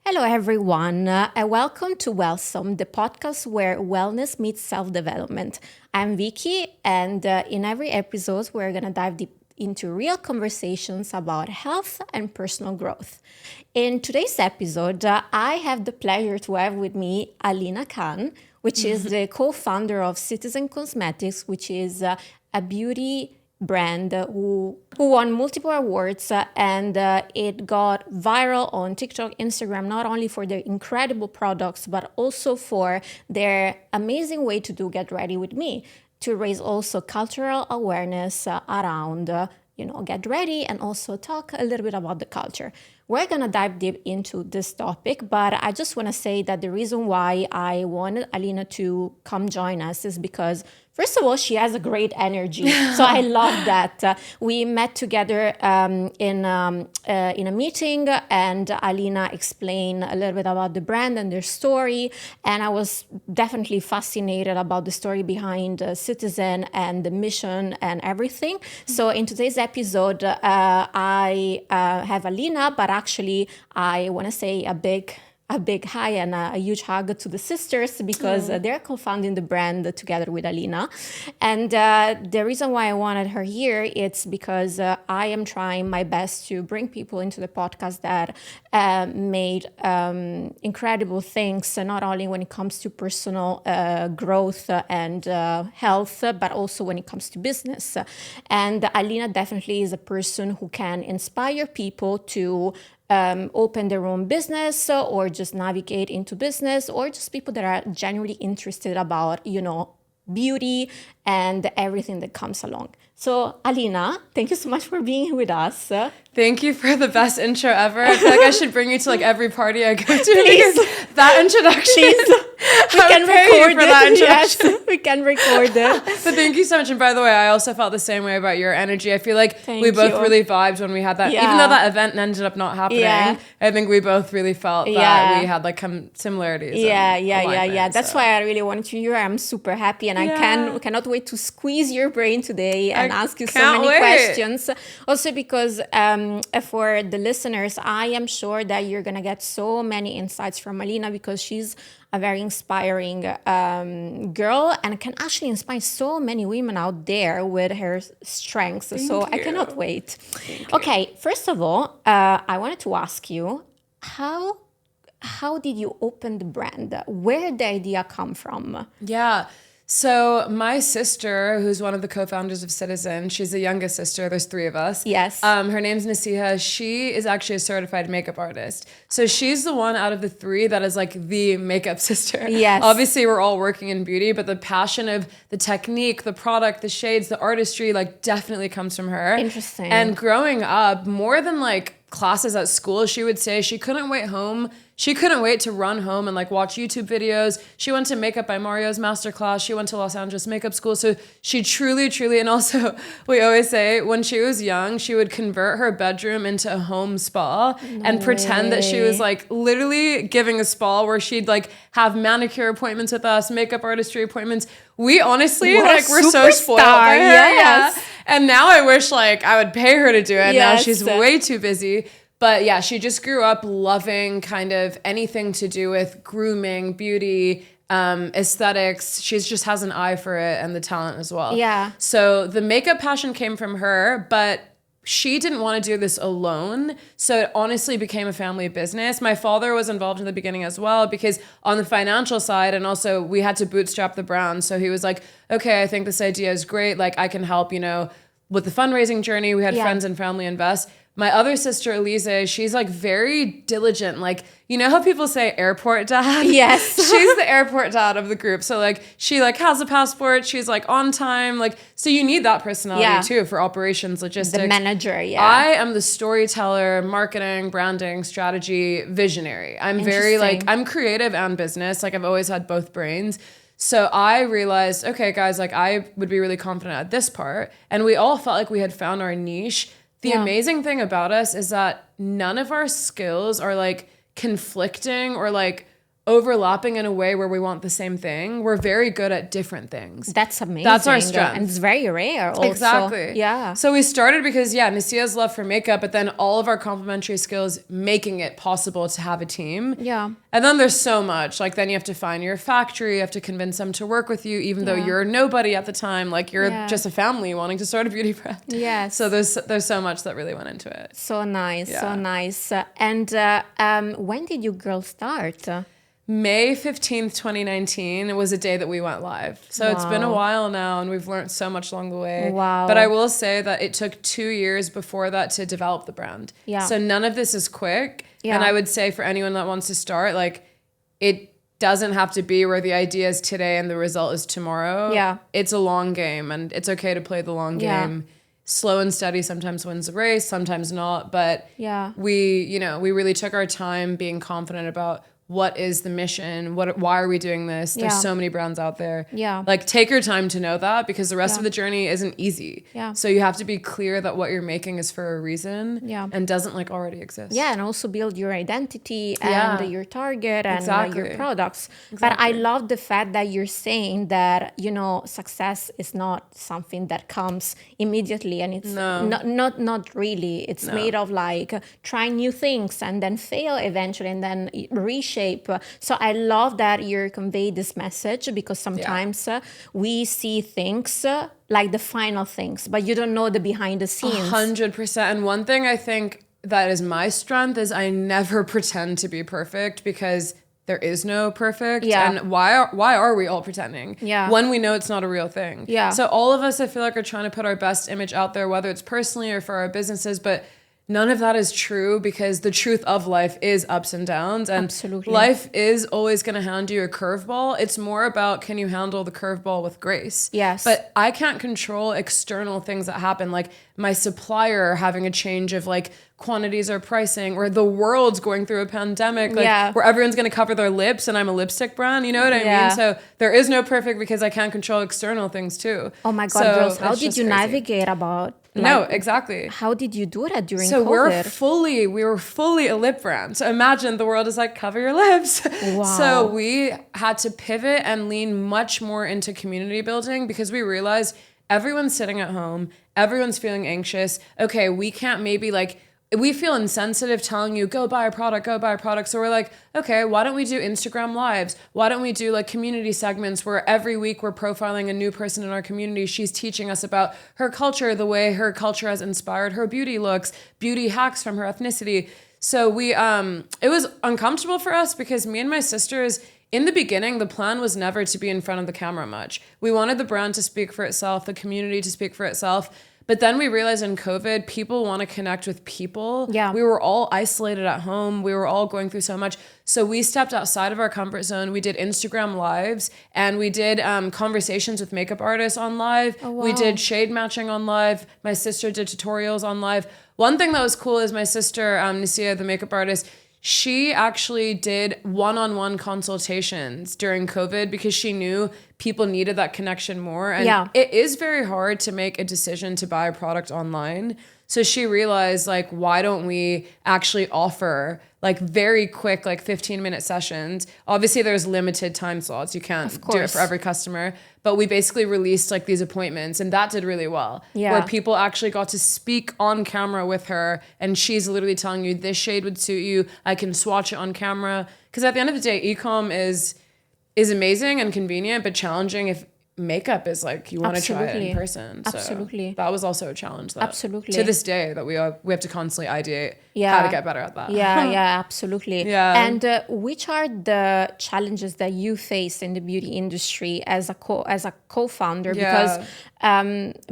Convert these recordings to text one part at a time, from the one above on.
Hello, everyone, and welcome to Wellsome, the podcast where wellness meets self-development. I'm Vicky, and in every episode, we're going to dive deep into real conversations about health and personal growth. In today's episode, I have the pleasure to have with me Aleena Khan, which is the co-founder of CTZN Cosmetics, which is a beauty brand who won multiple awards and it got viral on TikTok, Instagram, not only for their incredible products, but also for their amazing way to do Get Ready With Me, to raise also cultural awareness around, get ready and also talk a little bit about the culture. We're going to dive deep into this topic, but I just want to say that the reason why I wanted Aleena to come join us is because, first of all, she has a great energy. So I love that. We met together in a meeting, and Aleena explained a little bit about the brand and their story. And I was definitely fascinated about the story behind Citizen and the mission and everything. So in today's episode, I have Aleena, but actually I want to say a big hi and a huge hug to the sisters because they're co-founding the brand together with Aleena. And the reason why I wanted her here, it's because I am trying my best to bring people into the podcast that made incredible things, not only when it comes to personal growth and health, but also when it comes to business. And Aleena definitely is a person who can inspire people to open their own business or just navigate into business, or just people that are genuinely interested about, beauty and everything that comes along. So Aleena, thank you so much for being here with us. Thank you for the best intro ever. I feel like I should bring you to every party I go to. Please. Because that introduction. Please. We can record for that introduction. Yes, we can record it. But thank you so much. And by the way, I also felt the same way about your energy. I feel like we both really vibed when we had that. Yeah. Even though that event ended up not happening, I think we both really felt that we had similarities. Yeah. That's why I really wanted you here. I'm super happy, and I cannot wait to squeeze your brain today and ask you so many questions. Also because for the listeners, I am sure that you're gonna get so many insights from Aleena because she's a very inspiring girl and can actually inspire so many women out there with her strengths. I cannot wait. Okay, first of all, I wanted to ask you, how did you open the brand? Where did the idea come from? Yeah. So my sister, who's one of the co-founders of Citizen, she's the youngest sister. There's three of us. Yes. Her name's Nasiha. She is actually a certified makeup artist. So she's the one out of the three that is the makeup sister. Yes. Obviously, we're all working in beauty, but the passion of the technique, the product, the shades, the artistry, definitely comes from her. Interesting. And growing up, more than classes at school, she would say she couldn't wait home. She couldn't wait to run home and watch YouTube videos. She went to Makeup by Mario's masterclass. She went to Los Angeles Makeup School. So she truly, and also we always say when she was young, she would convert her bedroom into a home spa and pretend that she was literally giving a spa where she'd have manicure appointments with us, makeup artistry appointments. We honestly we're so spoiled by her. Yes. Yeah. And now I wish I would pay her to do it. Now she's way too busy. But yeah, she just grew up loving kind of anything to do with grooming, beauty, aesthetics. She just has an eye for it and the talent as well. Yeah. So the makeup passion came from her, but she didn't want to do this alone. So it honestly became a family business. My father was involved in the beginning as well because on the financial side, and also we had to bootstrap the brand. So he was like, okay, I think this idea is great. I can help, with the fundraising journey. We had friends and family invest. My other sister, Elise, she's very diligent. How people say airport dad? Yes. She's the airport dad of the group. So she has a passport. She's on time. So you need that personality too for operations, logistics. The manager, yeah. I am the storyteller, marketing, branding, strategy, visionary. I'm very I'm creative and business. I've always had both brains. So I realized, okay, guys, I would be really confident at this part. And we all felt we had found our niche. The amazing thing about us is that none of our skills are conflicting or overlapping in a way where we want the same thing. We're very good at different things. That's amazing. That's our strength. And it's very rare also. Exactly. Yeah. So we started because, Nasia's love for makeup, but then all of our complementary skills making it possible to have a team. Yeah. And then there's so much. Like, then you have to find your factory. You have to convince them to work with you, even though you're nobody at the time. Like, you're just a family wanting to start a beauty brand. Yes. So there's so much that really went into it. So nice. Yeah. So nice. And when did you girls start? May 15th, 2019, it was a day that we went live. So it's been a while now, and we've learned so much along the way. Wow. But I will say that it took 2 years before that to develop the brand. Yeah. So none of this is quick. Yeah. And I would say for anyone that wants to start, like, it doesn't have to be where the idea is today and the result is tomorrow. Yeah. It's a long game, and it's okay to play the long game. Slow and steady sometimes wins the race, sometimes not. But we really took our time being confident about what is the mission? Why are we doing this? There's so many brands out there. Yeah. Like, take your time to know that, because the rest of the journey isn't easy. Yeah. So you have to be clear that what you're making is for a reason. Yeah. And doesn't like already exist. Yeah, and also build your identity and your target and your products. But I love the fact that you're saying that, success is not something that comes immediately, and it's not really. It's made of like trying new things and then fail eventually and then reshape. So I love that you convey this message, because sometimes we see things like the final things, but you don't know the behind the scenes. 100%. And one thing I think that is my strength is I never pretend to be perfect, because there is no perfect. Yeah. And why are we all pretending? Yeah. When we know it's not a real thing. Yeah. So all of us, I feel like, are trying to put our best image out there, whether it's personally or for our businesses, but none of that is true, because the truth of life is ups and downs, and life is always going to hand you a curveball. It's more about, can you handle the curveball with grace? Yes. But I can't control external things that happen, like my supplier having a change of like quantities or pricing, or the world's going through a pandemic, like where everyone's going to cover their lips, and I'm a lipstick brand. You know what I mean? So there is no perfect, because I can't control external things too. Oh my God, girls, how did you navigate about? No, exactly. How did you do that during COVID? So we were fully a lip brand. So imagine the world is like, cover your lips. Wow. So we had to pivot and lean much more into community building, because we realized everyone's sitting at home, everyone's feeling anxious. Okay, we can't we feel insensitive telling you, go buy a product. So we're like, okay, why don't we do Instagram lives? Why don't we do like community segments where every week we're profiling a new person in our community? She's teaching us about her culture, the way her culture has inspired her beauty looks, beauty hacks from her ethnicity. So we, it was uncomfortable for us, because me and my sisters, in the beginning, the plan was never to be in front of the camera much. We wanted the brand to speak for itself, the community to speak for itself. But then we realized in COVID, people want to connect with people. Yeah. We were all isolated at home. We were all going through so much. So we stepped outside of our comfort zone. We did Instagram lives, and we did conversations with makeup artists on live. Oh, wow. We did shade matching on live. My sister did tutorials on live. One thing that was cool is my sister, Nasia, the makeup artist, she actually did one-on-one consultations during COVID, because she knew people needed that connection more. And it is very hard to make a decision to buy a product online. So she realized, like, why don't we actually offer like very quick, like 15-minute sessions? Obviously there's limited time slots. You can't do it for every customer, but we basically released like these appointments, and that did really well. Where people actually got to speak on camera with her, and she's literally telling you, this shade would suit you. I can swatch it on camera. Because at the end of the day, e-com is amazing and convenient, but challenging if makeup is like, you want to try it in person. So that was also a challenge that to this day that we have to constantly ideate how to get better at that. Absolutely. And which are the challenges that you face in the beauty industry as a co-founder? Because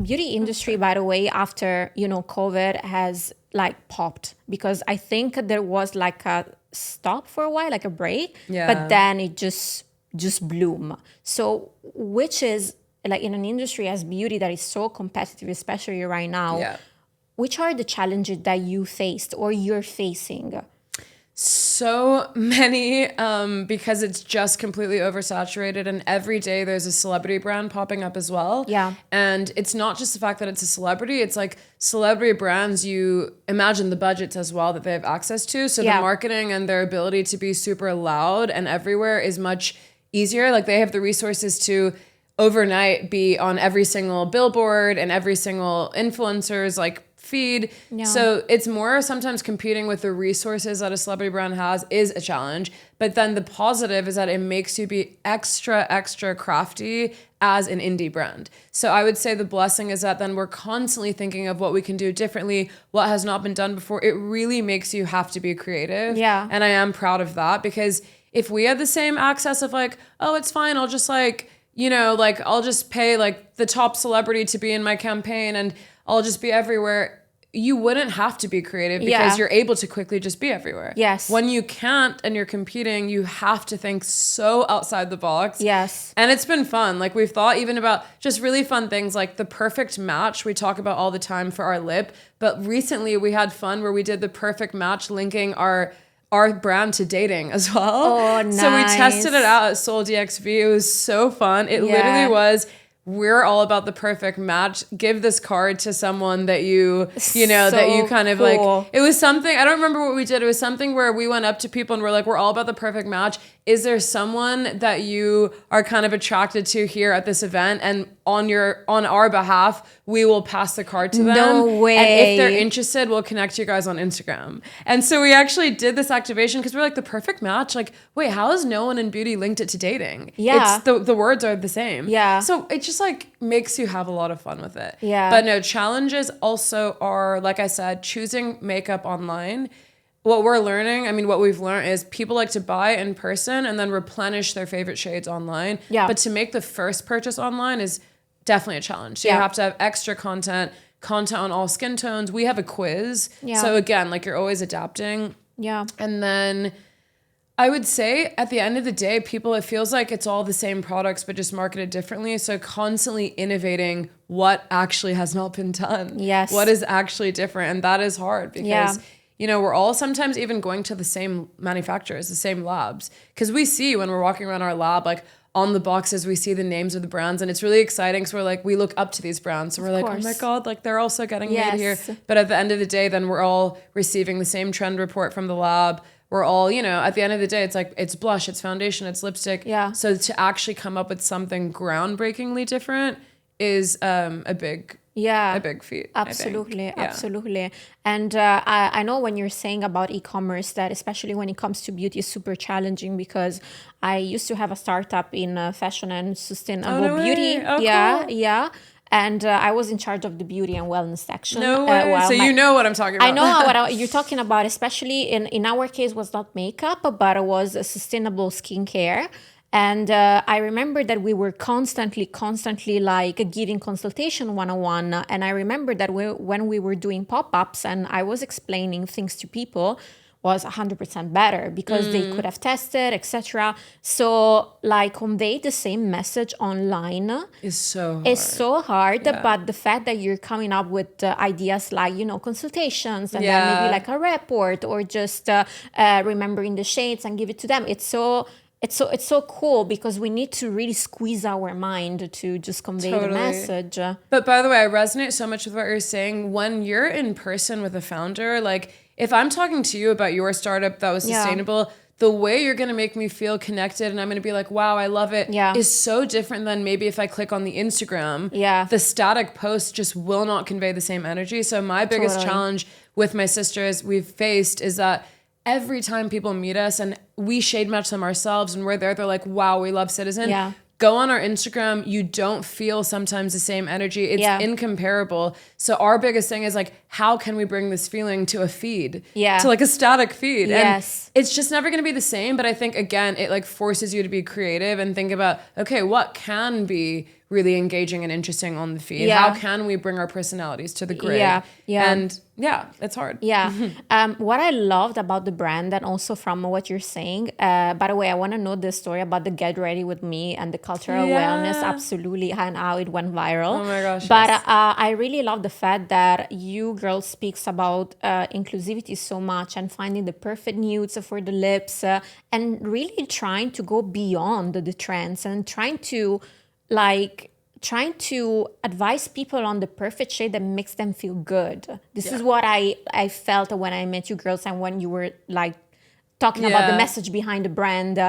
beauty industry, by the way, after COVID has like popped, because I think there was like a stop for a while, like a break, but then it just bloom. So which is like, in an industry as beauty that is so competitive, especially right now, which are the challenges that you faced or you're facing? So many, because it's just completely oversaturated, and every day there's a celebrity brand popping up as well. Yeah. And it's not just the fact that it's a celebrity, it's like celebrity brands, you imagine the budgets as well that they have access to. So Yeah. the marketing and their ability to be super loud and everywhere is much easier. Like they have the resources to overnight be on every single billboard and every single influencer's like feed. Yeah. So it's more sometimes competing with the resources that a celebrity brand has is a challenge. But then the positive is that it makes you be extra crafty as an indie brand. So I would say the blessing is that then we're constantly thinking of what we can do differently, what has not been done before. It really makes you have to be creative. Yeah. And I am proud of that, because if we had the same access of like, oh, it's fine, I'll just like, you know, like I'll just pay like the top celebrity to be in my campaign and I'll just be everywhere. You wouldn't have to be creative because you're able to quickly just be everywhere. Yes. When you can't and you're competing, you have to think so outside the box. Yes. And it's been fun. Like we've thought even about just really fun things like the perfect match we talk about all the time for our lip. But recently we had fun where we did the perfect match linking our brand to dating as well. Oh, nice. So we tested it out at Soul DXV. It was so fun. It literally was, we're all about the perfect match. Give this card to someone that you know, So that you kind of cool. like, it was something, I don't remember what we did. It was something where we went up to people and we're like, we're all about the perfect match. Is there someone that you are kind of attracted to here at this event? And on our behalf, we will pass the card to them. No way. And if they're interested, we'll connect you guys on Instagram. And so we actually did this activation because we're like, the perfect match. Like, wait, how has no one in beauty linked it to dating? Yeah. It's the words are the same. Yeah. So it just like makes you have a lot of fun with it. Yeah. But no, challenges also are, like I said, choosing makeup online. What we're learning, I mean, what we've learned is people like to buy in person and then replenish their favorite shades online. Yeah. But to make the first purchase online is definitely a challenge. So you have to have extra content on all skin tones. We have a quiz. Yeah. So again, like you're always adapting. Yeah. And then I would say at the end of the day, people, it feels like it's all the same products, but just marketed differently. So constantly innovating what actually has not been done. Yes. What is actually different. And that is hard because, you know, we're all sometimes even going to the same manufacturers, the same labs. Because we see when we're walking around our lab, like on the boxes, we see the names of the brands. And it's really exciting. So we're like, we look up to these brands. So we're like, oh my God, like they're also getting made here. But at the end of the day, then we're all receiving the same trend report from the lab. We're all, you know, at the end of the day, it's like, it's blush, it's foundation, it's lipstick. Yeah. So to actually come up with something groundbreakingly different is a big feat. Absolutely. I think. Absolutely. And I know when you're saying about e-commerce that especially when it comes to beauty is super challenging, because I used to have a startup in fashion and sustainable beauty. Oh, yeah. cool. Yeah. And I was in charge of the beauty and wellness section. No way. So you know what I'm talking about. I know what you're talking about, especially in our case was not makeup, but it was a sustainable skincare. And I remember that we were constantly like giving consultation one-on-one. And I remember that when we were doing pop-ups and I was explaining things to people, was 100% better because they could have tested, etc. So like convey the same message online is so hard. But the fact that you're coming up with ideas like, you know, consultations and then maybe like a report or just remembering the shades and give it to them. It's so cool because we need to really squeeze our mind to just convey the message. But by the way, I resonate so much with what you're saying. When you're in person with a founder, like if I'm talking to you about your startup that was sustainable, the way you're going to make me feel connected and I'm going to be like, wow, I love it, is so different than maybe if I click on the Instagram. Yeah. The static post just will not convey the same energy. So my biggest challenge with my sisters we've faced is that every time people meet us and we shade match them ourselves and we're there, they're like, wow, we love Citizen. Yeah. Go on our Instagram, you don't feel sometimes the same energy. It's incomparable. So our biggest thing is like, how can we bring this feeling to a feed? Yeah. To like a static feed. Yes. And it's just never going to be the same. But I think, again, it like forces you to be creative and think about, okay, what can be really engaging and interesting on the feed? Yeah. How can we bring our personalities to the grid? Yeah. And it's hard. Yeah. What I loved about the brand, and also from what you're saying, by the way, I want to know the story about the Get Ready With Me and the cultural awareness. Absolutely. And how it went viral. Oh my gosh. But yes. I really love the fact that you girls speaks about inclusivity so much and finding the perfect nudes for the lips and really trying to go beyond the trends and trying to advise people on the perfect shade that makes them feel good. This is what I felt when I met you girls and when you were like talking about the message behind the brand.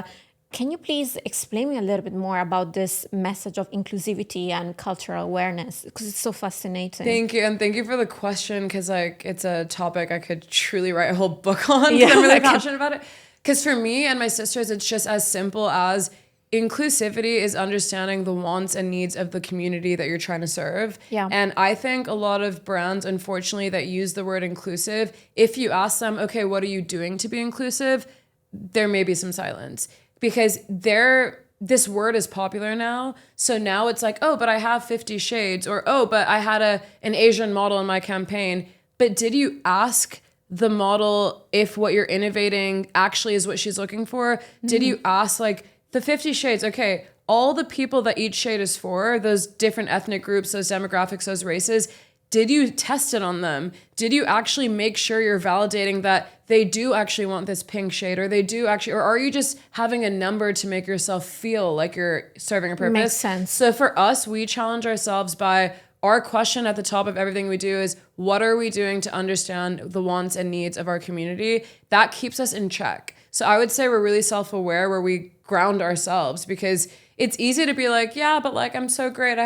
Can you please explain me a little bit more about this message of inclusivity and cultural awareness? Because it's so fascinating. Thank you. And thank you for the question, because like it's a topic I could truly write a whole book on. I'm really passionate about it. Because for me and my sisters, it's just as simple as inclusivity is understanding the wants and needs of the community that you're trying to serve. Yeah. And I think a lot of brands, unfortunately, that use the word inclusive, if you ask them, okay, what are you doing to be inclusive? There may be some silence, because this word is popular now. So now it's like, oh, but I have 50 shades, or, oh, but I had an Asian model in my campaign. But did you ask the model if what you're innovating actually is what she's looking for? Did you ask like, the 50 shades, okay, all the people that each shade is for, those different ethnic groups, those demographics, those races, did you test it on them? Did you actually make sure you're validating that they do actually want this pink shade, or they do actually, or are you just having a number to make yourself feel like you're serving a purpose? Makes sense. So for us, we challenge ourselves by our question at the top of everything we do is, what are we doing to understand the wants and needs of our community? That keeps us in check. So I would say we're really self-aware, where we ground ourselves, because it's easy to be like, yeah, but like, I'm so great.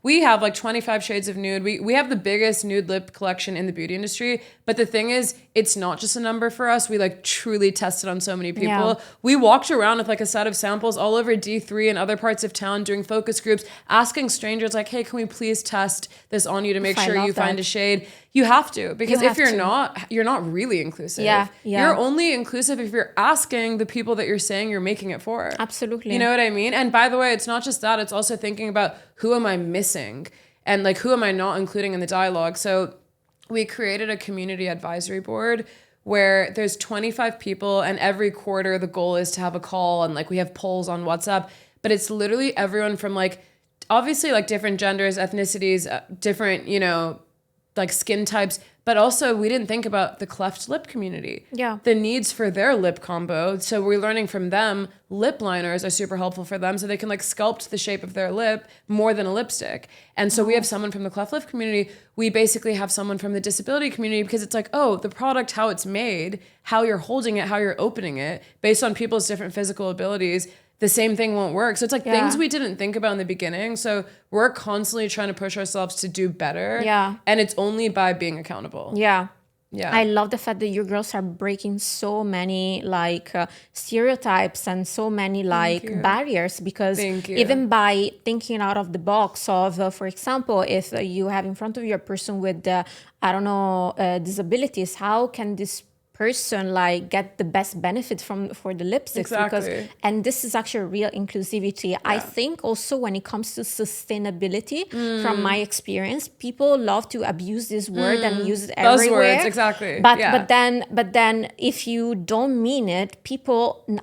We have like 25 shades of nude. We have the biggest nude lip collection in the beauty industry. But the thing is, it's not just a number for us. We like truly tested on so many people. Yeah. We walked around with like a set of samples all over D3 and other parts of town, doing focus groups, asking strangers like, hey, can we please test this on you to make sure you find a shade? You have to, because if you're not, you're not really inclusive. Yeah. You're only inclusive if you're asking the people that you're saying you're making it for. Absolutely. You know what I mean? And by the way, it's not just that, it's also thinking about, who am I missing? And like, who am I not including in the dialogue? So we created a community advisory board where there's 25 people, and every quarter the goal is to have a call, and like we have polls on WhatsApp, but it's literally everyone from like, obviously like different genders, ethnicities, different, like skin types, but also we didn't think about the cleft lip community. Yeah. The needs for their lip combo. So we're learning from them. Lip liners are super helpful for them, so they can like sculpt the shape of their lip more than a lipstick. And so we have someone from the cleft lip community. We basically have someone from the disability community, because it's like, oh, the product, how it's made, how you're holding it, how you're opening it, based on people's different physical abilities, the same thing won't work. So it's like things we didn't think about in the beginning. So we're constantly trying to push ourselves to do better. Yeah. And it's only by being accountable. Yeah. Yeah. I love the fact that you girls are breaking so many like stereotypes and so many like barriers, because even by thinking out of the box of, for example, if you have in front of you a person with, disabilities, how can this person like get the best benefit for the lipsticks? Exactly. And this is actually real inclusivity. I think also when it comes to sustainability, from my experience, people love to abuse this word and use it everywhere. Buzzwords, exactly. But then if you don't mean it,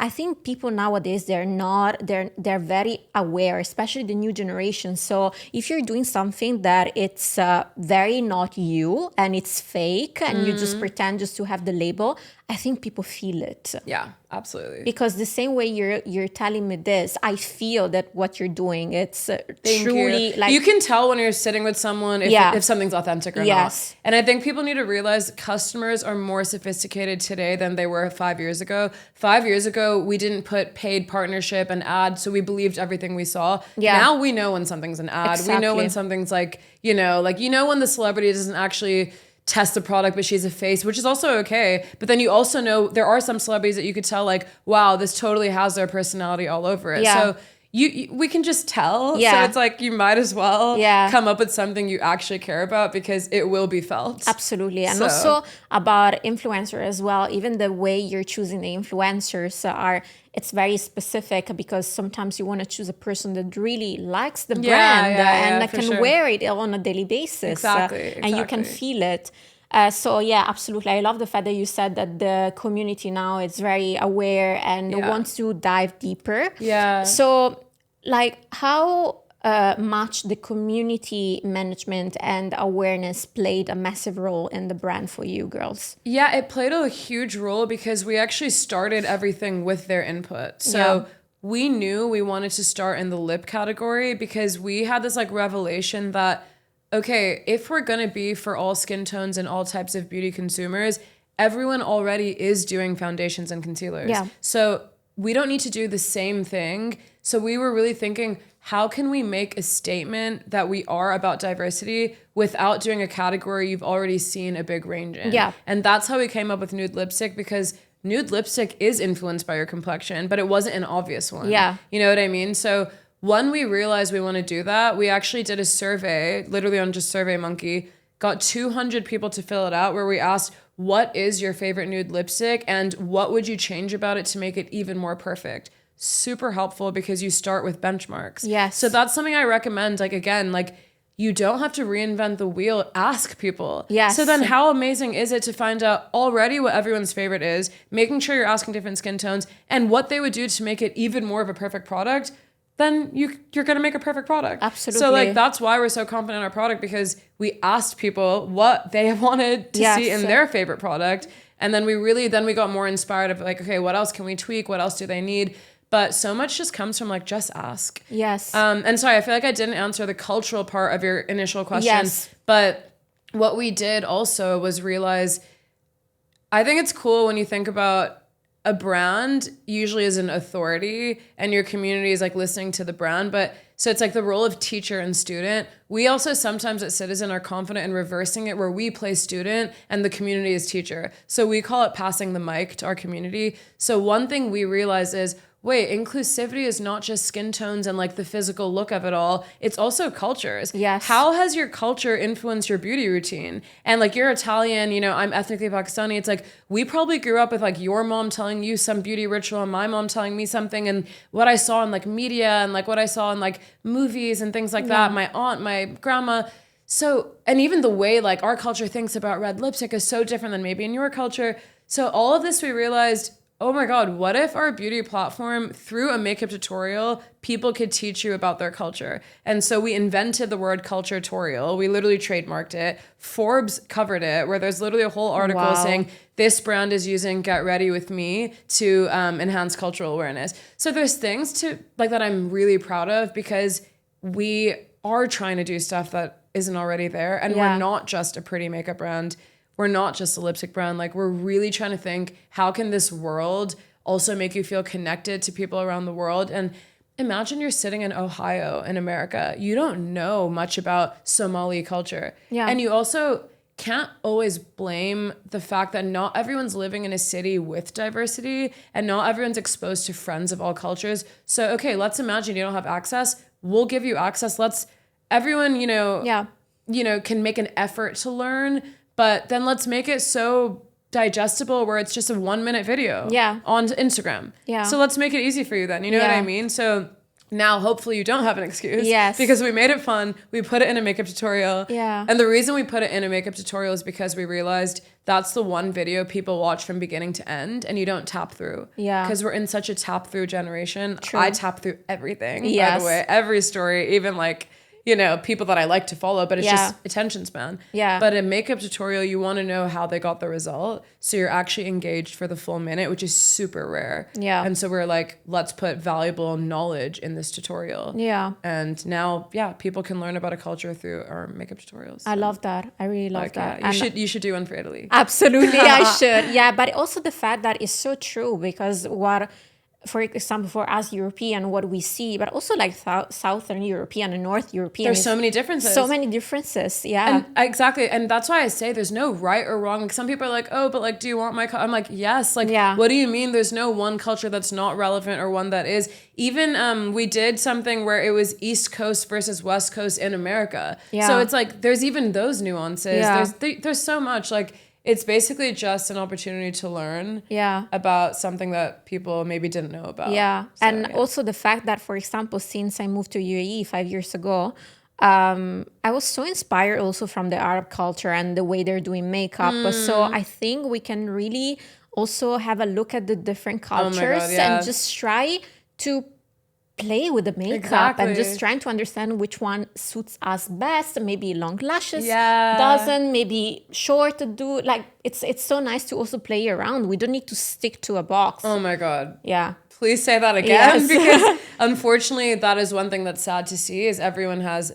I think people nowadays, they're very aware, especially the new generation. So if you're doing something that it's very not you and it's fake and you just pretend just to have the label, I think people feel it. Yeah, absolutely. Because the same way you're telling me this, I feel that what you're doing, it's truly like... You can tell when you're sitting with someone if something's authentic or not. And I think people need to realize customers are more sophisticated today than they were 5 years ago. 5 years ago, we didn't put paid partnership and ad, so we believed everything we saw. Yeah. Now we know when something's an ad. Exactly. We know when something's like, when the celebrity doesn't actually test the product, but she's a face, which is also okay. But then you also know there are some celebrities that you could tell like, wow, this totally has their personality all over it. Yeah. So we can just tell. Yeah. So it's like you might as well Yeah. come up with something you actually care about because it will be felt. Absolutely. And So- also about influencer as well, even the way you're choosing the influencers it's very specific because sometimes you want to choose a person that really likes the brand and that for can sure. wear it on a daily basis. Exactly, And you can exactly. feel it. So yeah, absolutely. I love the fact that you said that the community now is very aware and Yeah. wants to dive deeper. Yeah. So like how much the community management and awareness played a massive role in the brand for you girls? Yeah, it played a huge role because we actually started everything with their input. So Yeah. we knew we wanted to start in the lip category because we had this like revelation that, okay, if we're going to be for all skin tones and all types of beauty consumers, everyone already is doing foundations and concealers. Yeah. So we don't need to do the same thing. So we were really thinking, how can we make a statement that we are about diversity without doing a category you've already seen a big range in? Yeah. And that's how we came up with nude lipstick, because nude lipstick is influenced by your complexion, but it wasn't an obvious one. Yeah. You know what I mean? So when we realized we want to do that, we actually did a survey, literally on just SurveyMonkey, got 200 people to fill it out, where we asked, what is your favorite nude lipstick and what would you change about it to make it even more perfect? Super helpful because you start with benchmarks. Yes. So that's something I recommend. Like, again, like you don't have to reinvent the wheel. Ask people. Yes. So then how amazing is it to find out already what everyone's favorite is, making sure you're asking different skin tones and what they would do to make it even more of a perfect product? Then you're going to make a perfect product. Absolutely. So like that's why we're so confident in our product, because we asked people what they wanted to Yes. see in their favorite product. And then we got more inspired of like, okay, what else can we tweak? What else do they need? But so much just comes from like, just ask. Yes. And sorry, I feel like I didn't answer the cultural part of your initial question. Yes. But what we did also was realize, I think it's cool when you think about a brand usually is an authority and your community is like listening to the brand. But so it's like the role of teacher and student. We also sometimes at Citizen are confident in reversing it, where we play student and the community is teacher. So we call it passing the mic to our community. So one thing we realize is, wait, inclusivity is not just skin tones and like the physical look of it all. It's also cultures. Yes. How has your culture influenced your beauty routine? And like you're Italian, you know, I'm ethnically Pakistani. It's like we probably grew up with like your mom telling you some beauty ritual and my mom telling me something, and what I saw in like media and like what I saw in like movies and things like that. My aunt, my grandma. So, and even the way like our culture thinks about red lipstick is so different than maybe in your culture. So all of this we realized, oh my God, what if our beauty platform, through a makeup tutorial, people could teach you about their culture? And so we invented the word culture-torial. We literally trademarked it. Forbes covered it, where there's literally a whole article Wow. saying, this brand is using Get Ready With Me to enhance cultural awareness. So there's things to like that I'm really proud of, because we are trying to do stuff that isn't already there. And Yeah. we're not just a pretty makeup brand. We're not just a lipstick brand. Like, we're really trying to think, how can this world also make you feel connected to people around the world? And imagine you're sitting in Ohio in America. You don't know much about Somali culture. Yeah. And you also can't always blame the fact that not everyone's living in a city with diversity and not everyone's exposed to friends of all cultures. So, okay, let's imagine you don't have access. We'll give you access. Everyone, can make an effort to learn. But then let's make it so digestible where it's just a 1-minute video on Instagram. Yeah. So let's make it easy for you then. You know what I mean? So now hopefully you don't have an excuse. Yes. Because we made it fun. We put it in a makeup tutorial. Yeah. And the reason we put it in a makeup tutorial is because we realized that's the one video people watch from beginning to end and you don't tap through. Yeah. Because we're in such a tap through generation. True. I tap through everything, by Yes. the way. Every story, even like, people that I like to follow, but it's just attention span. Yeah. But a makeup tutorial, you want to know how they got the result. So you're actually engaged for the full minute, which is super rare. Yeah. And so we're like, let's put valuable knowledge in this tutorial. Yeah. And now, people can learn about a culture through our makeup tutorials. I love that. I really love that. You should do one for Italy. Absolutely, I should. Yeah, but also the fact that it's so true, because what for example, for us European, what we see, but also like Southern European and North European. There's so many differences. So many differences. Yeah. And exactly. And that's why I say there's no right or wrong. Like some people are like, oh, but like, do you want my I'm like, yes. Like, what do you mean? There's no one culture that's not relevant or one that is. Even we did something where it was East Coast versus West Coast in America. Yeah. So it's like, there's even those nuances. Yeah. There's so much. Like, it's basically just an opportunity to learn about something that people maybe didn't know about. Yeah. So, and also the fact that, for example, since I moved to UAE 5 years ago, I was so inspired also from the Arab culture and the way they're doing makeup. So I think we can really also have a look at the different cultures and just try to play with the makeup and just trying to understand which one suits us best. Maybe long lashes doesn't, maybe short to do. Like it's so nice to also play around. We don't need to stick to a box. Oh my God. Yeah. Please say that again because unfortunately that is one thing that's sad to see is everyone has,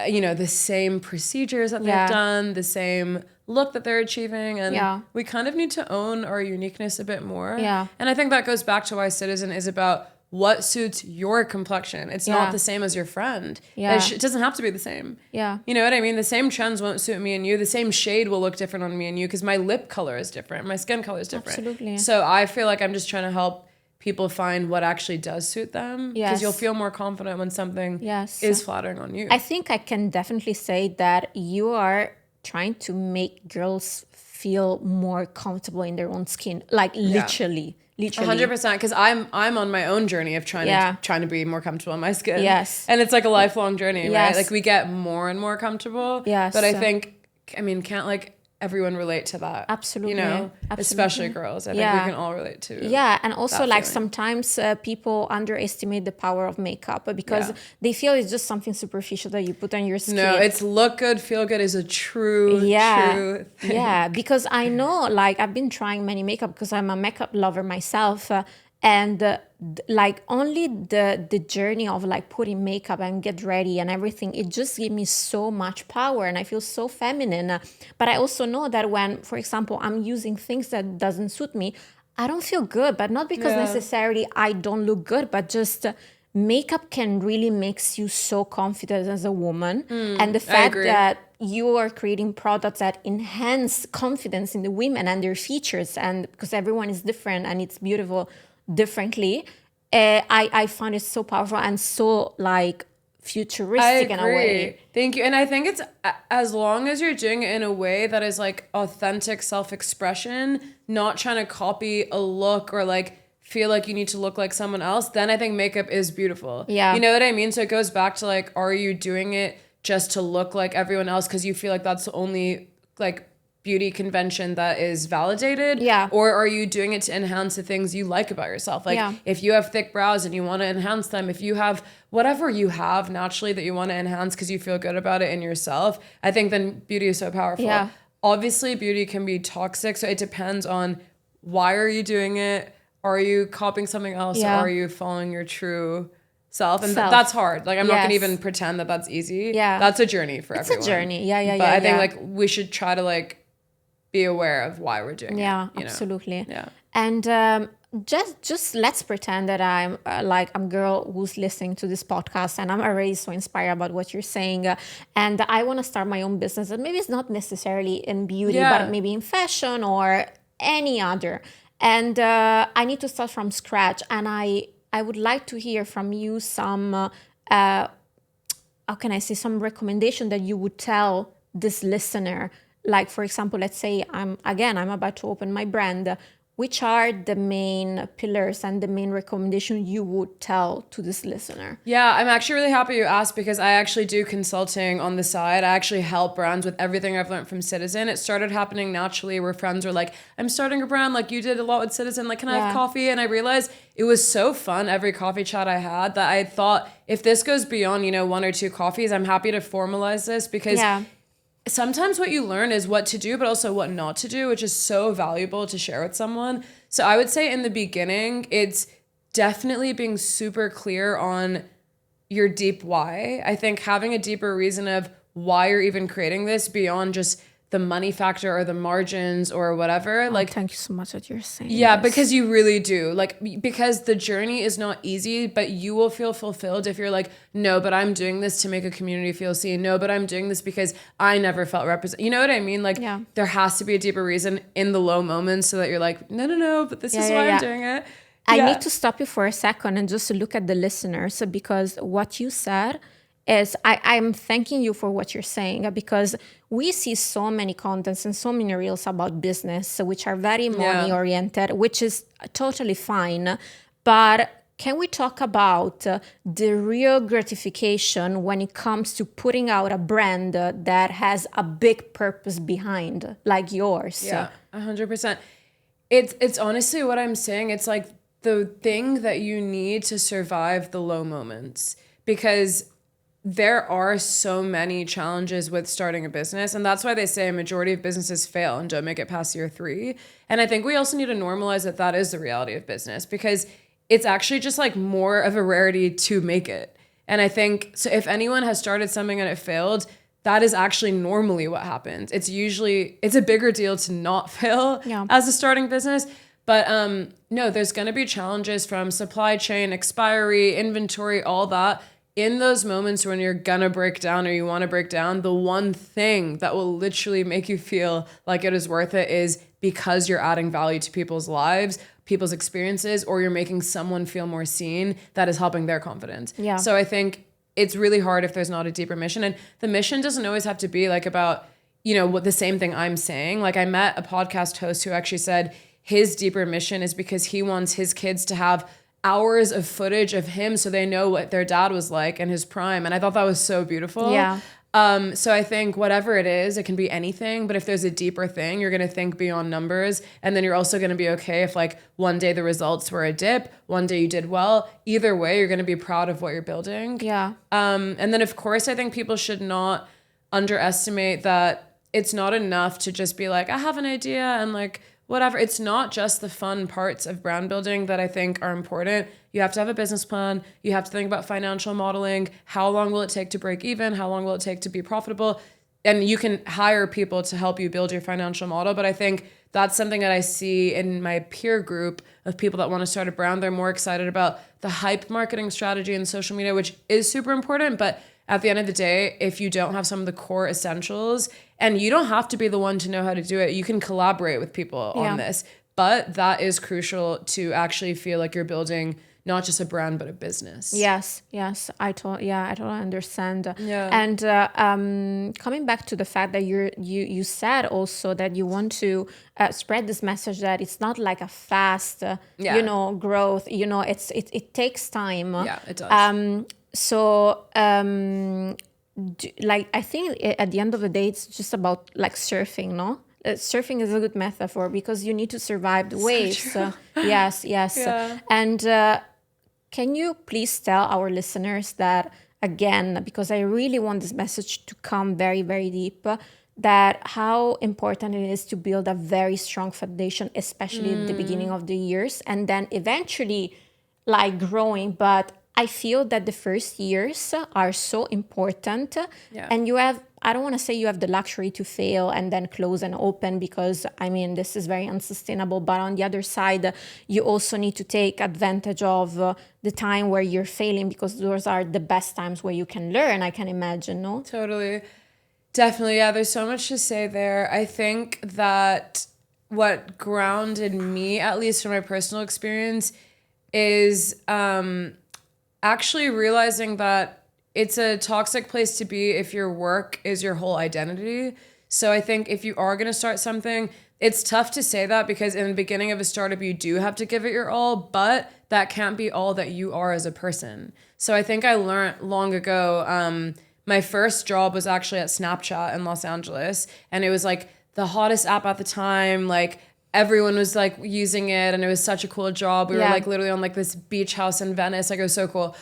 you know, the same procedures that they've done, the same look that they're achieving. And we kind of need to own our uniqueness a bit more. Yeah. And I think that goes back to why Citizen is about what suits your complexion. It's not the same as your friend. It doesn't have to be the same. Yeah. You know what I mean? The same trends won't suit me and you. The same shade will look different on me and you because my lip color is different. My skin color is different. Absolutely. So I feel like I'm just trying to help people find what actually does suit them. Because you'll feel more confident when something is flattering on you. I think I can definitely say that you are trying to make girls feel more comfortable in their own skin. Like literally. 100%, because I'm on my own journey of trying to be more comfortable in my skin. Yes. And it's like a lifelong journey, right? Like we get more and more comfortable. Yes. But I think, I mean, can't like everyone relate to that? Absolutely. You know, especially girls. I think we can all relate to. Yeah, and also like feeling. Sometimes people underestimate the power of makeup because they feel it's just something superficial that you put on your skin. No, it's look good, feel good is a true thing. Yeah, because I know like I've been trying many makeup because I'm a makeup lover myself. And like only the journey of like putting makeup and get ready and everything, it just gave me so much power and I feel so feminine. But I also know that when, for example, I'm using things that doesn't suit me, I don't feel good, but not because necessarily I don't look good, but just makeup can really makes you so confident as a woman. And the fact that you are creating products that enhance confidence in the women and their features, and because everyone is different and it's beautiful differently, I find it so powerful and so like futuristic in a way. Thank you. And I think it's as long as you're doing it in a way that is like authentic self-expression, not trying to copy a look or like feel like you need to look like someone else, then I think makeup is beautiful. Yeah. You know what I mean? So it goes back to like, are you doing it just to look like everyone else because you feel like that's the only like beauty convention that is validated? Yeah. Or are you doing it to enhance the things you like about yourself? Like if you have thick brows and you want to enhance them, if you have whatever you have naturally that you want to enhance because you feel good about it in yourself, I think then beauty is so powerful. Yeah. Obviously, beauty can be toxic. So it depends on why are you doing it? Are you copying something else? Or are you following your true self? And that's hard. Like, I'm not going to even pretend that that's easy. Yeah. That's a journey for everyone. It's a journey. But I think like we should try to like be aware of why we're doing it. Yeah, you know? absolutely. Yeah. And just let's pretend that I'm like a girl who's listening to this podcast and I'm already so inspired about what you're saying. And I want to start my own business. And maybe it's not necessarily in beauty, but maybe in fashion or any other. And I need to start from scratch. And I would like to hear from you some, how can I say, some recommendation that you would tell this listener. Like, for example, let's say I'm about to open my brand. Which are the main pillars and the main recommendation you would tell to this listener? Yeah, I'm actually really happy you asked because I actually do consulting on the side. I actually help brands with everything I've learned from Citizen. It started happening naturally where friends were like, I'm starting a brand like you did a lot with Citizen. Like, can I have coffee? And I realized it was so fun, every coffee chat I had, that I thought if this goes beyond, 1 or 2 coffees, I'm happy to formalize this because sometimes what you learn is what to do, but also what not to do, which is so valuable to share with someone. So I would say in the beginning, it's definitely being super clear on your deep why. I think having a deeper reason of why you're even creating this beyond just the money factor or the margins or whatever. Like, thank you so much that you're saying yeah, this. because you really do. Like, because the journey is not easy, but you will feel fulfilled if you're like, no, but I'm doing this to make a community feel seen. No, but I'm doing this because I never felt represented. You know what I mean? Like, there has to be a deeper reason in the low moments so that you're like, no, but this is why I'm doing it. I need to stop you for a second and just look at the listeners, because what you said is I'm thanking you for what you're saying, because we see so many contents and so many reels about business, which are very money oriented, which is totally fine. But can we talk about the real gratification when it comes to putting out a brand that has a big purpose behind, like yours? Yeah, 100%. It's honestly what I'm saying. It's like the thing that you need to survive the low moments, because there are so many challenges with starting a business. And that's why they say a majority of businesses fail and don't make it past year 3. And I think we also need to normalize that that is the reality of business, because it's actually just like more of a rarity to make it. And I think, so if anyone has started something and it failed, that is actually normally what happens. It's a bigger deal to not fail as a starting business. But no, there's going to be challenges from supply chain, expiry, inventory, all that. In those moments when you're gonna break down or you want to break down, the one thing that will literally make you feel like it is worth it is because you're adding value to people's lives, people's experiences, or you're making someone feel more seen that is helping their confidence. Yeah. So I think it's really hard if there's not a deeper mission. And the mission doesn't always have to be like about, you know, what the same thing I'm saying. Like, I met a podcast host who actually said his deeper mission is because he wants his kids to have hours of footage of him so they know what their dad was like in his prime. And I thought that was so beautiful. Yeah. So I think whatever it is, it can be anything, but if there's a deeper thing, you're going to think beyond numbers. And then you're also going to be okay if like one day the results were a dip, one day you did well. Either way, you're going to be proud of what you're building. Yeah. And then of course, I think people should not underestimate that it's not enough to just be like, I have an idea and like, whatever. It's not just the fun parts of brand building that I think are important. You have to have a business plan. You have to think about financial modeling. How long will it take to break even? How long will it take to be profitable? And you can hire people to help you build your financial model. But I think that's something that I see in my peer group of people that want to start a brand. They're more excited about the hype marketing strategy and social media, which is super important. But at the end of the day, if you don't have some of the core essentials, and you don't have to be the one to know how to do it, you can collaborate with people on this. But that is crucial to actually feel like you're building not just a brand, but a business. Yes. I totally understand. Yeah. And coming back to the fact that you said also that you want to spread this message that it's not like a fast, growth. You know, it takes time. Yeah, it does. Like, I think at the end of the day, it's just about like surfing, no? Surfing is a good metaphor because you need to survive the waves. Yes. Yeah. And can you please tell our listeners that, again, because I really want this message to come very, very deep, that how important it is to build a very strong foundation, especially at the beginning of the years, and then eventually like growing. But I feel that the first years are so important. Yeah. And I don't want to say you have the luxury to fail and then close and open, because I mean, this is very unsustainable. But on the other side, you also need to take advantage of the time where you're failing, because those are the best times where you can learn, I can imagine, no? Totally. Definitely. Yeah, there's so much to say there. I think that what grounded me, at least from my personal experience, is actually realizing that it's a toxic place to be if your work is your whole identity. So I think if you are going to start something, it's tough to say that because in the beginning of a startup, you do have to give it your all, but that can't be all that you are as a person. So I think I learned long ago, my first job was actually at Snapchat in Los Angeles. And it was like the hottest app at the time. Like everyone was like using it and it was such a cool job. We were like literally on like this beach house in Venice. Like it was so cool.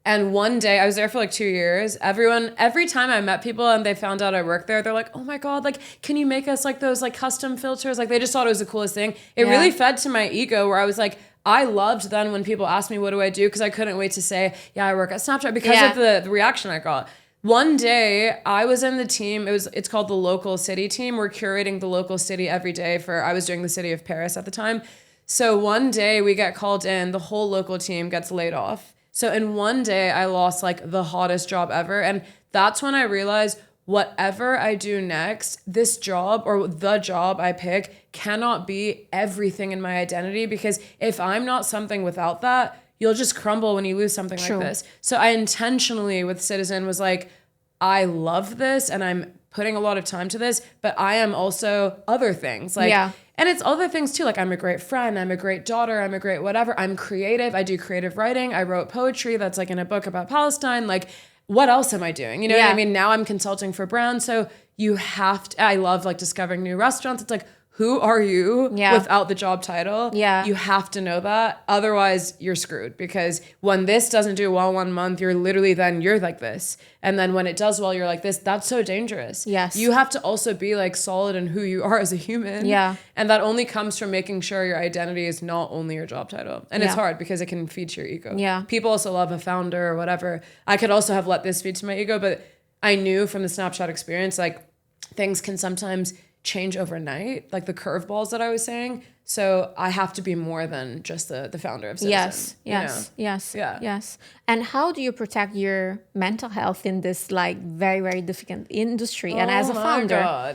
And one day, I was there for like 2 years. Every time I met people and they found out I worked there, they're like, oh my God, like, can you make us like those like custom filters? Like they just thought it was the coolest thing. It really fed to my ego where I was like, I loved then when people asked me, what do I do? Because I couldn't wait to say, yeah, I work at Snapchat because of the reaction I got. One day I was in the team. It's called the local city team. We're curating the local city every day I was doing the city of Paris at the time. So one day we get called in, the whole local team gets laid off. So in one day I lost like the hottest job ever. And that's when I realized whatever I do next, this job or the job I pick cannot be everything in my identity, because if I'm not something without that, you'll just crumble when you lose something like this. So I intentionally with CTZN was like, I love this and I'm putting a lot of time to this, but I am also other things. Like, and it's other things too. Like I'm a great friend, I'm a great daughter, I'm a great whatever. I'm creative. I do creative writing. I wrote poetry that's like in a book about Palestine. Like, what else am I doing? You know what I mean? Now I'm consulting for brands. So you have to, I love like discovering new restaurants. It's like, who are you without the job title? You have to know that. Otherwise, you're screwed, because when this doesn't do well 1 month, you're like this. And then when it does well, you're like this. That's so dangerous. You have to also be like solid in who you are as a human. And that only comes from making sure your identity is not only your job title. And it's hard because it can feed to your ego. People also love a founder or whatever. I could also have let this feed to my ego, but I knew from the Snapchat experience, like things can sometimes change overnight, like the curveballs that I was saying. So I have to be more than just the founder of CTZN. Yes. And how do you protect your mental health in this like very, very difficult industry and as a founder? Oh my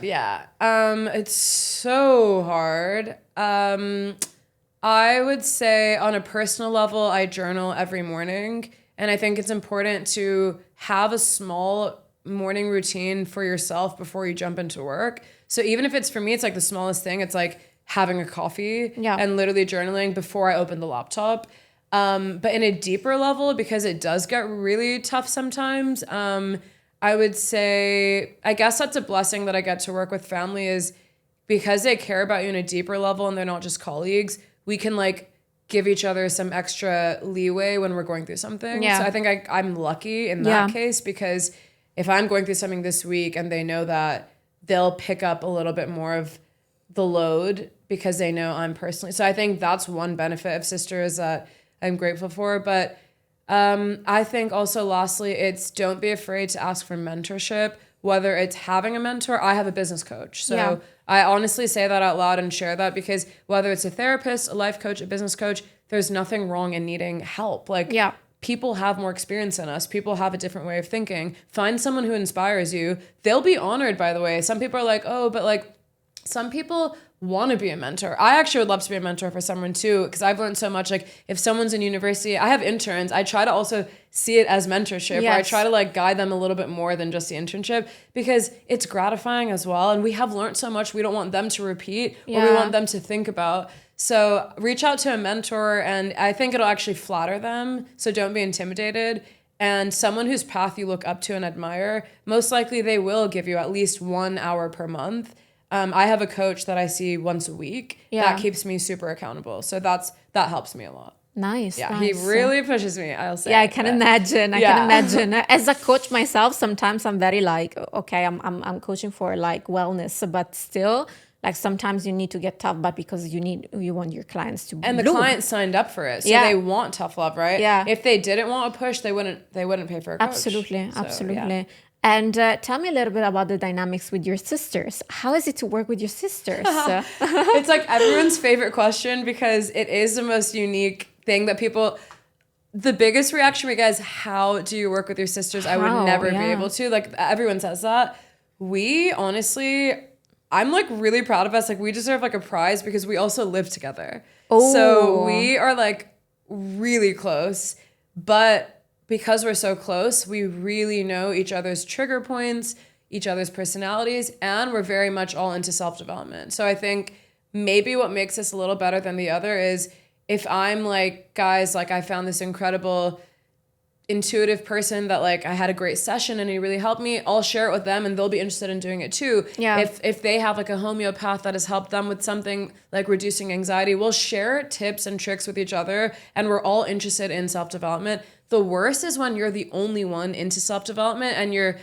God, it's so hard. I would say on a personal level, I journal every morning. And I think it's important to have a small morning routine for yourself before you jump into work. So even if it's, for me, it's like the smallest thing. It's like having a coffee and literally journaling before I open the laptop. But in a deeper level, because it does get really tough sometimes, I would say, I guess that's a blessing that I get to work with family, is because they care about you in a deeper level and they're not just colleagues, we can like give each other some extra leeway when we're going through something. So I think I'm lucky in that case, because if I'm going through something this week and they know that, they'll pick up a little bit more of the load because they know I'm personally. So I think that's one benefit of Sisters that I'm grateful for. But I think also lastly, it's don't be afraid to ask for mentorship, whether it's having a mentor. I have a business coach. So I honestly say that out loud and share that, because whether it's a therapist, a life coach, a business coach, there's nothing wrong in needing help. Like people have more experience than us. People have a different way of thinking. Find someone who inspires you. They'll be honored, by the way. Some people are like, oh, but like some people want to be a mentor. I actually would love to be a mentor for someone too, because I've learned so much. Like if someone's in university, I have interns. I try to also see it as mentorship, or I try to like guide them a little bit more than just the internship, because it's gratifying as well. And we have learned so much we don't want them to repeat or we want them to think about. So reach out to a mentor, and I think it'll actually flatter them. So don't be intimidated. And someone whose path you look up to and admire, most likely they will give you at least 1 hour per month. I have a coach that I see once a week. That keeps me super accountable. So that helps me a lot. Nice. He really pushes me, I'll say. I can imagine. I can imagine. As a coach myself, sometimes I'm very like, okay, I'm coaching for like wellness, but still, like sometimes you need to get tough, but because you want your clients to and the client signed up for it, so they want tough love, right? If they didn't want a push, they wouldn't pay for a coach. Absolutely. And tell me a little bit about the dynamics with your sisters. How is it to work with your sisters? It's like everyone's favorite question, because it is the most unique thing that people. The biggest reaction we get is, how do you work with your sisters? I would never be able to. Like everyone says that. We honestly, I'm like really proud of us. Like we deserve like a prize, because we also live together. So we are like really close, but because we're so close, we really know each other's trigger points, each other's personalities, and we're very much all into self-development. So I think maybe what makes us a little better than the other is, if I'm like, guys, like I found this incredible intuitive person that like I had a great session and he really helped me, I'll share it with them and they'll be interested in doing it too. If they have like a homeopath that has helped them with something like reducing anxiety, we'll share tips and tricks with each other, and we're all interested in self-development. The worst is when you're the only one into self-development and your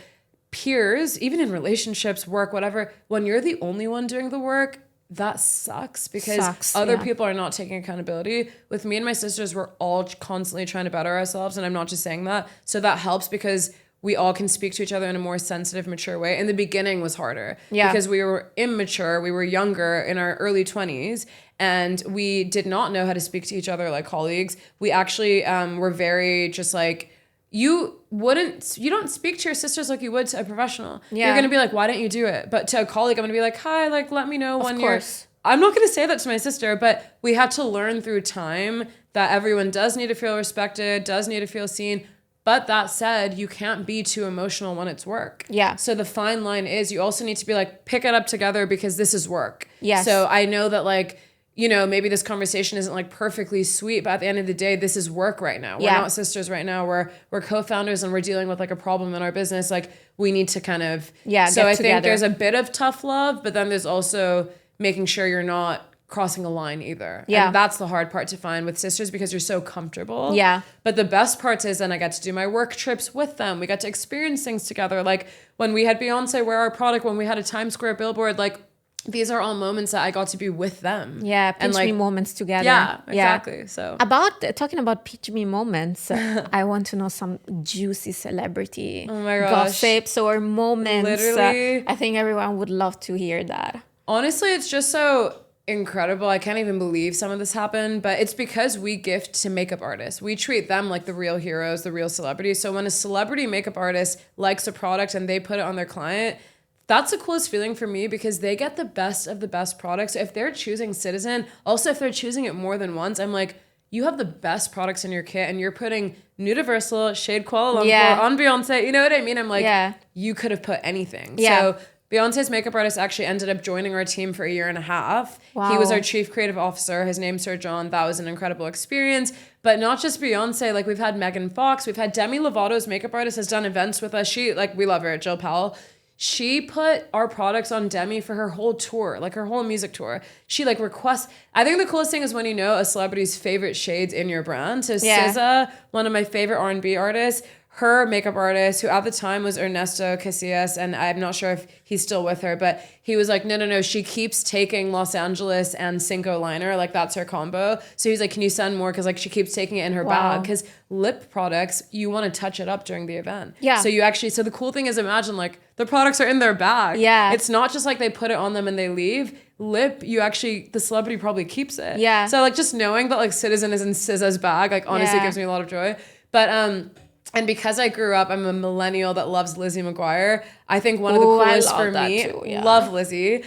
peers, even in relationships, work, whatever, when you're the only one doing the work, that sucks, because other people are not taking accountability. With me and my sisters, we're all constantly trying to better ourselves, and I'm not just saying that. So that helps, because we all can speak to each other in a more sensitive, mature way. In the beginning was harder Yeah. because we were immature, we were younger in our early 20s, and we did not know how to speak to each other like colleagues. We actually were very just like, you don't speak to your sisters like you would to a professional. Yeah. You're gonna be like, why don't you do it? But to a colleague, I'm gonna be like, hi, like let me know when you're. course. I'm not gonna say that to my sister, but we had to learn through time that everyone does need to feel respected, does need to feel seen. But that said, you can't be too emotional when it's work. Yeah. So the fine line is you also need to be like, pick it up together because this is work. Yes. So I know that like, you know, maybe this conversation isn't like perfectly sweet, but at the end of the day, this is work right now. We're not sisters right now. We're co-founders and we're dealing with like a problem in our business. Like we need to kind of, so I think there's a bit of tough love, but then there's also making sure you're not crossing a line either. Yeah. And that's the hard part to find with sisters because you're so comfortable. Yeah. But the best part is then I got to do my work trips with them. We got to experience things together. Like when we had Beyonce wear our product, when we had a Times Square billboard, like these are all moments that I got to be with them. Yeah, pinch like, me moments together. Yeah, exactly. So talking about pinch me moments, I want to know some juicy celebrity gosh. gossips or moments. Literally. I think everyone would love to hear that. Honestly, it's just so incredible. I can't even believe some of this happened, but it's because we gift to makeup artists. We treat them like the real heroes, the real celebrities. So when a celebrity makeup artist likes a product and they put it on their client, that's the coolest feeling for me because they get the best of the best products. So if they're choosing CTZN, also if they're choosing it more than once, I'm like, you have the best products in your kit and you're putting Nudiversal, Shade Kuala Lumpur on Beyonce. You know what I mean? I'm like, you could have put anything. So Beyonce's makeup artist actually ended up joining our team for a year and a half. Wow. He was our chief creative officer. His name's Sir John. That was an incredible experience. But not just Beyonce, like we've had Megan Fox, we've had Demi Lovato's makeup artist has done events with us. She, like, we love her, Jill Powell. She put our products on Demi for her whole tour, like her whole music tour. She like requests. I think the coolest thing is when you know a celebrity's favorite shades in your brand. So SZA, one of my favorite R&B artists, her makeup artist, who at the time was Ernesto Casillas, and I'm not sure if he's still with her, but he was like, no, she keeps taking Los Angeles and Cinco liner, like that's her combo. So he's like, can you send more? Because like she keeps taking it in her bag. Because lip products, you want to touch it up during the event. Yeah. So you actually, so the cool thing is imagine like the products are in their bag. Yeah. It's not just like they put it on them and they leave. Lip, you actually, the celebrity probably keeps it. Yeah. So like just knowing that like CTZN is in SZA's bag, like honestly gives me a lot of joy. But and because I grew up, I'm a millennial that loves Lizzie McGuire. I think one of the coolest for me, love Lizzie.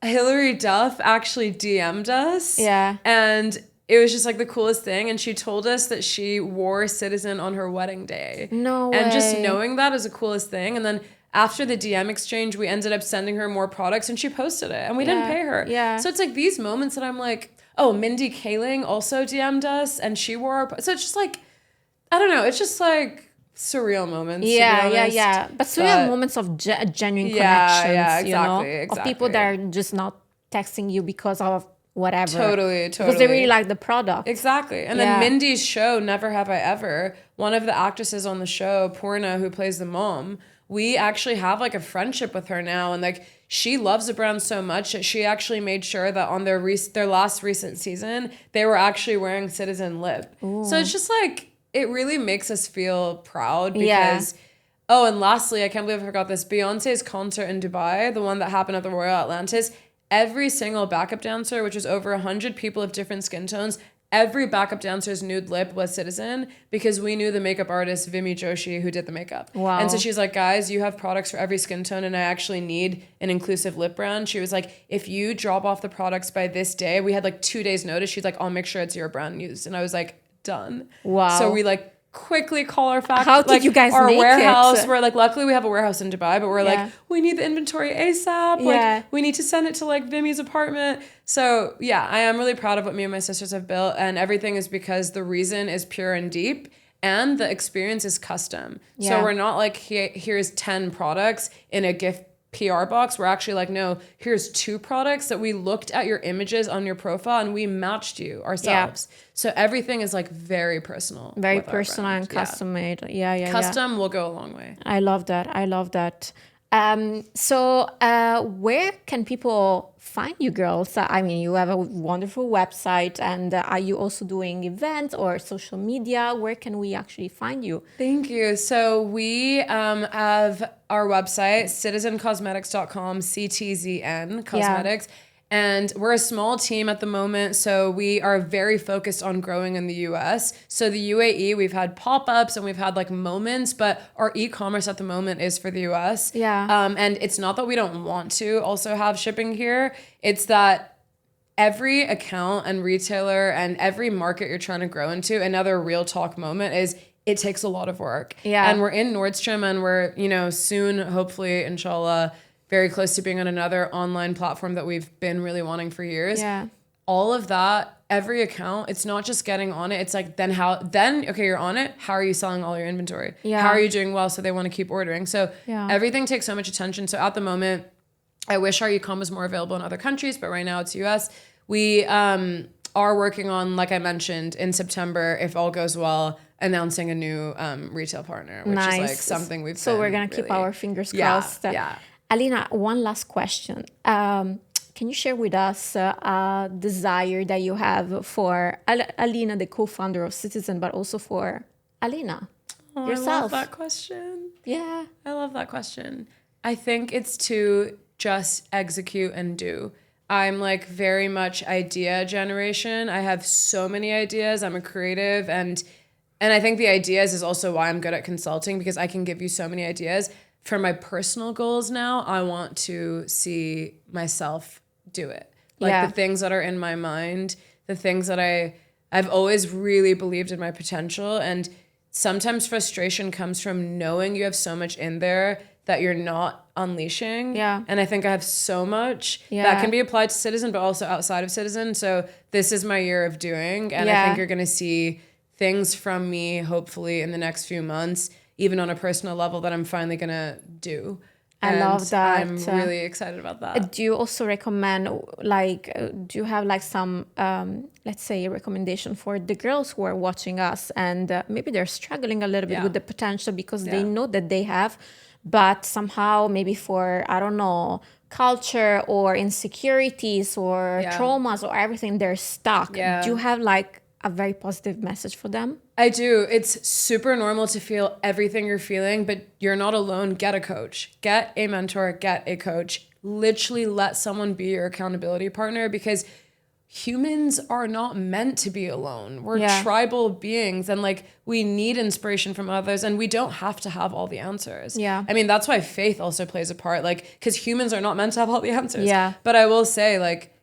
Hilary Duff actually DM'd us. Yeah. And it was just like the coolest thing. And she told us that she wore CTZN on her wedding day. No way. And just knowing that is the coolest thing. And then after the DM exchange, we ended up sending her more products and she posted it. And we didn't pay her. Yeah. So it's like these moments that I'm like, oh, Mindy Kaling also DM'd us and she wore our... So it's just like... I don't know. It's just like surreal moments. Yeah. But surreal moments of genuine connections, you know, of people that are just not texting you because of whatever. Totally. Because they really like the product. Exactly. And then Mindy's show, Never Have I Ever, one of the actresses on the show, Purna, who plays the mom, we actually have like a friendship with her now. And like she loves the brand so much that she actually made sure that on their last recent season, they were actually wearing CTZN lip. Ooh. So it's just like... It really makes us feel proud because, oh, and lastly, I can't believe I forgot this, Beyonce's concert in Dubai, the one that happened at the Royal Atlantis, every single backup dancer, which was over 100 people of different skin tones, every backup dancer's nude lip was CTZN because we knew the makeup artist, Vimy Joshi, who did the makeup. Wow. And so she's like, guys, you have products for every skin tone and I actually need an inclusive lip brand. She was like, if you drop off the products by this day, we had like 2 days notice. She's like, I'll make sure it's your brand used. And I was like, done. Wow. So we like quickly call our factory. How did you guys our make warehouse? It? We're like, luckily we have a warehouse in Dubai, but we're like, we need the inventory ASAP. Like we need to send it to like Vimy's apartment. So yeah, I am really proud of what me and my sisters have built, and everything is because the reason is pure and deep. And the experience is custom. Yeah. So we're not like, here's 10 products in a gift PR box. We're actually like, no, here's 2 products that we looked at your images on your profile and we matched you ourselves. Yeah. So everything is like very personal. Very personal and custom made. Yeah. Custom will go a long way. I love that. Where can people find you girls? I mean, you have a wonderful website, and are you also doing events or social media? Where can we actually find you? Thank you. So we have our website, citizencosmetics.com, CTZN Cosmetics. And we're a small team at the moment, so we are very focused on growing in the US. So the UAE, we've had pop-ups and we've had like moments, but our e-commerce at the moment is for the US. Yeah. And it's not that we don't want to also have shipping here. It's that every account and retailer and every market you're trying to grow into, another real talk moment is it takes a lot of work. Yeah. And we're in Nordstrom and we're, soon, hopefully, inshallah, very close to being on another online platform that we've been really wanting for years. Yeah. All of that, every account, it's not just getting on it. It's like, okay, you're on it. How are you selling all your inventory? Yeah. How are you doing well so they want to keep ordering? So Yeah. everything takes so much attention. So at the moment, I wish our e-com was more available in other countries, but right now it's US. We are working on, like I mentioned, in September, if all goes well, announcing a new retail partner, which is like something we've So we're going to keep our fingers crossed. Yeah. Aleena, one last question. Can you share with us a desire that you have for Aleena, the co-founder of Citizen, but also for Aleena yourself? I love that question. Yeah. I love that question. I think it's to just execute and do. I'm like very much idea generation. I have so many ideas. I'm a creative and I think the ideas is also why I'm good at consulting, because I can give you so many ideas. For my personal goals now, I want to see myself do it. Like the things that are in my mind, the things that I've always really believed in my potential. And sometimes frustration comes from knowing you have so much in there that you're not unleashing. Yeah. And I think I have so much that can be applied to Citizen, but also outside of Citizen. So this is my year of doing. And I think you're going to see things from me, hopefully, in the next few months, even on a personal level, that I'm finally going to do. I love that. I'm really excited about that. Do you also recommend, do you have like some, let's say, a recommendation for the girls who are watching us and maybe they're struggling a little bit with the potential because they know that they have, but somehow maybe for, I don't know, culture or insecurities or traumas or everything, they're stuck. Do you have like a very positive message for them? I do. It's super normal to feel everything you're feeling, but you're not alone. Get a coach, get a mentor, get a coach. Literally let someone be your accountability partner, because humans are not meant to be alone. We're tribal beings, and like we need inspiration from others, and we don't have to have all the answers. Yeah. I mean, that's why faith also plays a part, like, because humans are not meant to have all the answers. Yeah. But I will say, like,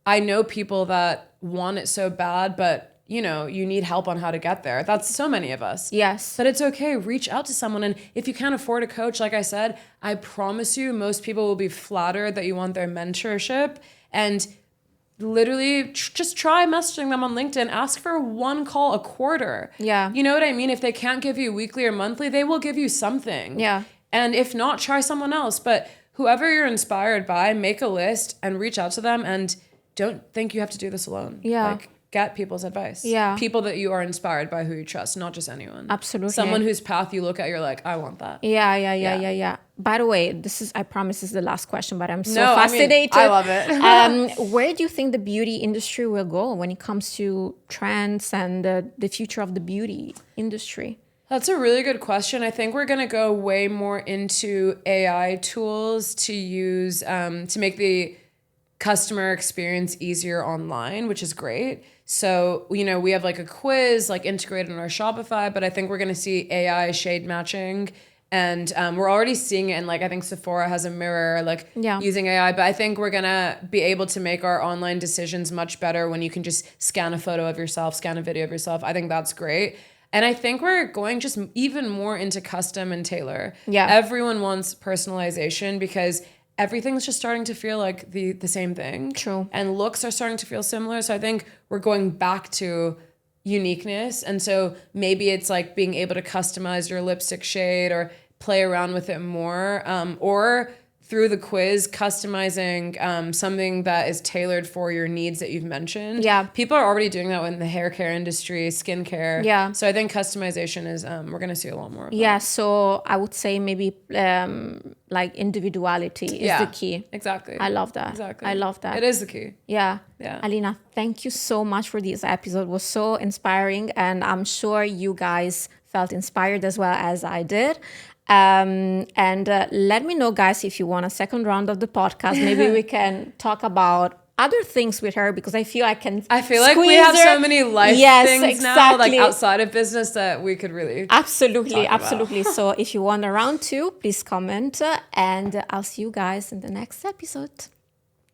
I know people that want it so bad, but you need help on how to get there. That's so many of us. Yes. But it's okay. Reach out to someone. And if you can't afford a coach, like I said, I promise you, most people will be flattered that you want their mentorship. And literally just try messaging them on LinkedIn. Ask for one call a quarter. Yeah. You know what I mean? If they can't give you weekly or monthly, they will give you something. Yeah. And if not, try someone else. But whoever you're inspired by, make a list and reach out to them. And don't think you have to do this alone. Yeah. Like, get people's advice. Yeah. People that you are inspired by, who you trust, not just anyone. Absolutely. Someone whose path you look at, you're like, I want that. Yeah. By the way, I promise this is the last question, but I'm so fascinated. I love it. Where do you think the beauty industry will go when it comes to trends and the future of the beauty industry? That's a really good question. I think we're going to go way more into AI tools to use to make the customer experience easier online, which is great. So, we have like a quiz like integrated in our Shopify, but I think we're going to see AI shade matching, and we're already seeing it in, like, I think Sephora has a mirror using AI, but I think we're going to be able to make our online decisions much better when you can just scan a photo of yourself, scan a video of yourself. I think that's great. And I think we're going just even more into custom and tailor. Yeah. Everyone wants personalization because everything's just starting to feel like the same thing. True. And looks are starting to feel similar. So I think we're going back to uniqueness. And so maybe it's like being able to customize your lipstick shade or play around with it more, or through the quiz, customizing something that is tailored for your needs that you've mentioned. Yeah. People are already doing that in the hair care industry, skincare. Yeah. So I think customization is, we're going to see a lot more of Yeah, that. so I would say maybe like individuality is the key. Exactly. I love that. Exactly. I love that. It is the key. Yeah. Yeah. Aleena, thank you so much for this episode. It was so inspiring, and I'm sure you guys felt inspired as well as I did. And let me know, guys, if you want a second round of the podcast. Maybe we can talk about other things with her, because I feel like we have so many life things now, like outside of business, that we could really absolutely. So if you want a round two, please comment, and I'll see you guys in the next episode.